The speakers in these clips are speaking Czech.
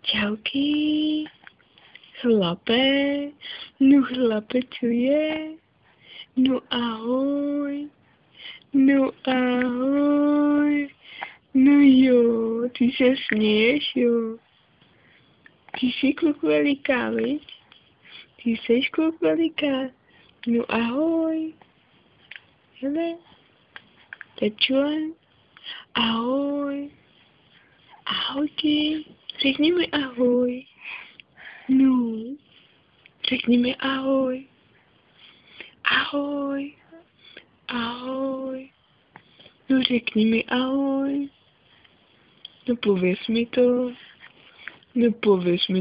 Čauky, chlape, no chlape, co je? No ahoj, no ahoj, no jo, ty se směješ, jo. Ty jsi kluk veliká, viď? Ty jsi kluk veliká, no ahoj, hele, Tečuan, ahoj, ahojky, řekni mi ahoj, no, řekni mi ahoj, ahoj, ahoj, no řekni mi ahoj, no pověz mi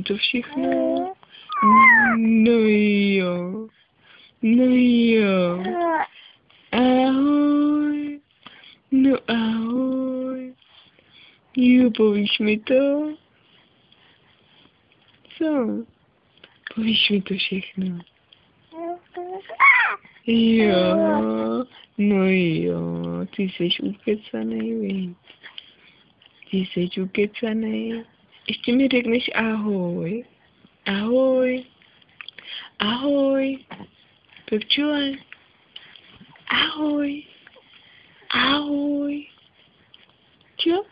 to všechno, no jo, ahoj, no ahoj, jo, povíš mi to, co, povíš mi to všechno, jo, no jo, ty jsi ukecanej, viď, ty jsi ukecanej, ještě mi řekneš ahoj, ahoj, ahoj, Pepčule, ahoj, ahoj, čo?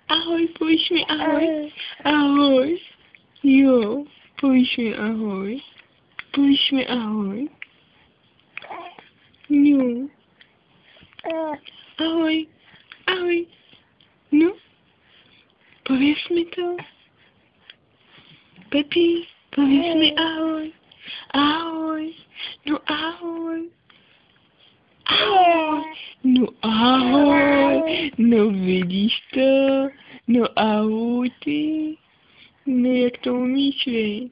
Ahoj, povíš mi ahoj, ahoj, jo, povíš mi ahoj, no, ahoj, ahoj, no, pověz mi to, Pepi, pověz mi ahoj, ahoj, no ahoj, ahoj, no ahoj, no vidíš to, no ahoj ty, no jak to umíš, vej,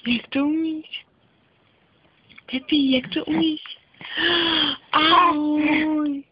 jak to umíš, Pepi, jak to umíš, ahoj.